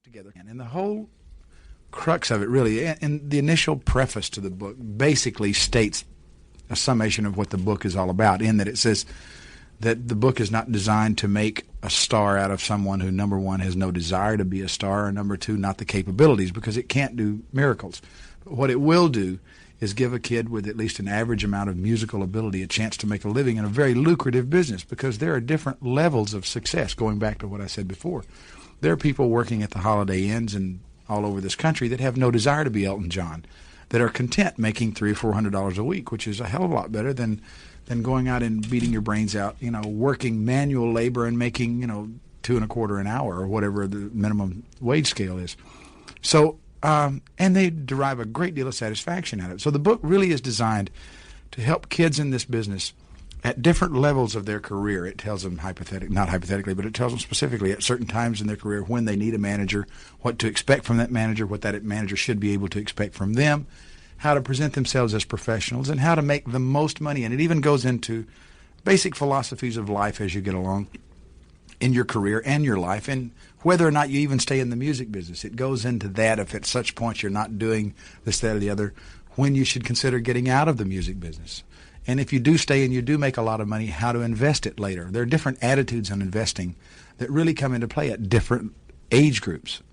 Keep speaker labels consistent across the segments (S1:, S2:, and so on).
S1: together. And the whole crux of it really, and the initial preface to the book basically states a summation of what the book is all about, in that it says that the book is not designed to make a star out of someone who, number one, has no desire to be a star, or number two, not the capabilities, because it can't do miracles. But what it will do is give a kid with at least an average amount of musical ability a chance to make a living in a very lucrative business, because there are different levels of success, going back to what I said before. There are people working at the Holiday Inns and all over this country that have no desire to be Elton John, that are content making $300 or $400 a week, which is a hell of a lot better than going out and beating your brains out, working manual labor and making, $2.25 an hour or whatever the minimum wage scale is. So, and they derive a great deal of satisfaction out of it. So the book really is designed to help kids in this business at different levels of their career. It tells them not hypothetically, but it tells them specifically at certain times in their career when they need a manager, what to expect from that manager, what that manager should be able to expect from them, how to present themselves as professionals, and how to make the most money. And it even goes into basic philosophies of life as you get along in your career and your life, and whether or not you even stay in the music business. It goes into that if at such points you're not doing this, that, or the other, when you should consider getting out of the music business. And if you do stay and you do make a lot of money, how to invest it later. There are different attitudes on investing that really come into play at different age groups.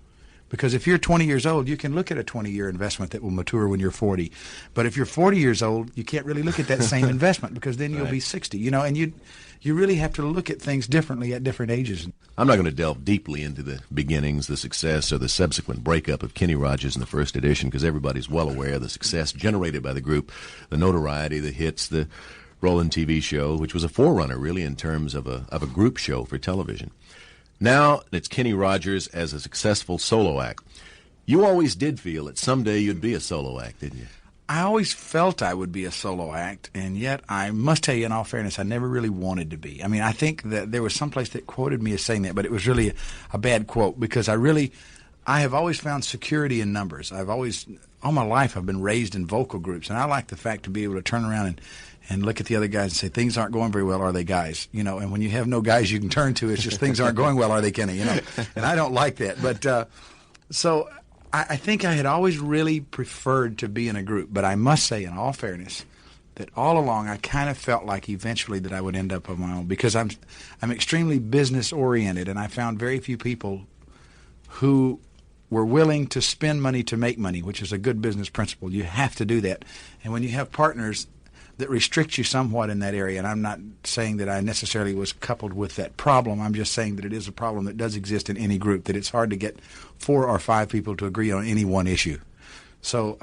S1: Because if you're 20 years old, you can look at a 20-year investment that will mature when you're 40. But if you're 40 years old, you can't really look at that same investment, because then you'll be 60. And you really have to look at things differently at different ages.
S2: I'm not going to delve deeply into the beginnings, the success, or the subsequent breakup of Kenny Rogers in the first edition, because everybody's well aware of the success generated by the group, the notoriety, the hits, the rolling TV show, which was a forerunner, really, in terms of a group show for television. Now it's Kenny Rogers as a successful solo act. You always did feel that someday you'd be a solo act, didn't you?
S1: I always felt I would be a solo act, and yet I must tell you, in all fairness, I never really wanted to be. I mean, I think that there was someplace that quoted me as saying that, but it was really a bad quote, because I have always found security in numbers. All my life I've been raised in vocal groups, and I like the fact to be able to turn around and look at the other guys and say, things aren't going very well, are they, guys? And when you have no guys you can turn to, it's just things aren't going well, are they, Kenny? And I don't like that. But so I think I had always really preferred to be in a group. But I must say, in all fairness, that all along I kind of felt like eventually that I would end up on my own, because I'm extremely business oriented, and I found very few people who were willing to spend money to make money, which is a good business principle. You have to do that. And when you have partners that restrict you somewhat in that area, and I'm not saying that I necessarily was coupled with that problem, I'm just saying that it is a problem that does exist in any group, that it's hard to get 4 or 5 people to agree on any one issue. So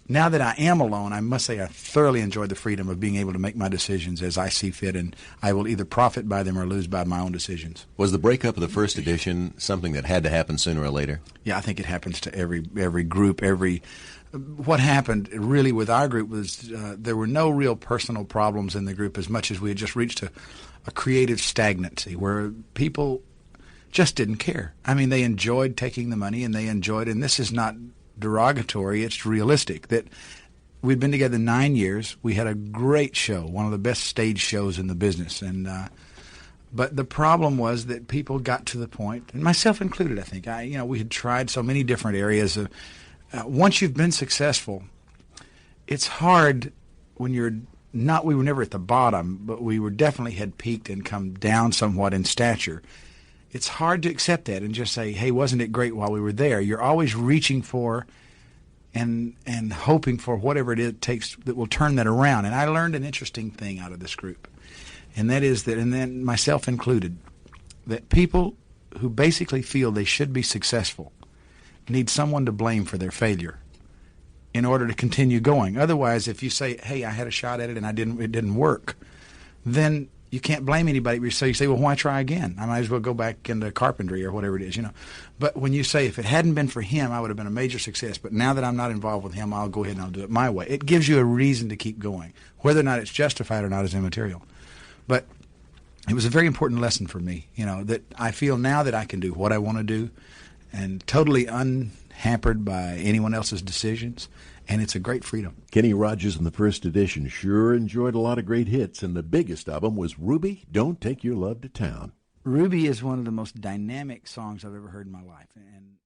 S1: now that I am alone, I must say I thoroughly enjoy the freedom of being able to make my decisions as I see fit, and I will either profit by them or lose by my own decisions.
S2: Was the breakup of the first edition something that had to happen sooner or later?
S1: Yeah, I think it happens to every group, What happened really with our group was there were no real personal problems in the group, as much as we had just reached a creative stagnancy where people just didn't care. I mean, they enjoyed taking the money, and this is not derogatory, it's realistic, that we'd been together 9 years. We had a great show, one of the best stage shows in the business. But the problem was that people got to the point, and myself included, I think, we had tried so many different areas of, once you've been successful, it's hard when we were never at the bottom, but we definitely had peaked and come down somewhat in stature. It's hard to accept that and just say, hey, wasn't it great while we were there? You're always reaching for and hoping for whatever it takes that will turn that around. And I learned an interesting thing out of this group, and that is that, and then myself included, that people who basically feel they should be successful need someone to blame for their failure in order to continue going. Otherwise, if you say, hey, I had a shot at it and it didn't work, then you can't blame anybody. So you say, well, why try again? I might as well go back into carpentry or whatever it is, But when you say, if it hadn't been for him, I would have been a major success, but now that I'm not involved with him, I'll go ahead and I'll do it my way. It gives you a reason to keep going. Whether or not it's justified or not is immaterial. But it was a very important lesson for me, that I feel now that I can do what I want to do, and totally unhampered by anyone else's decisions, and it's a great freedom.
S3: Kenny Rogers in the first edition sure enjoyed a lot of great hits, and the biggest of them was Ruby, Don't Take Your Love to Town.
S1: Ruby is one of the most dynamic songs I've ever heard in my life, and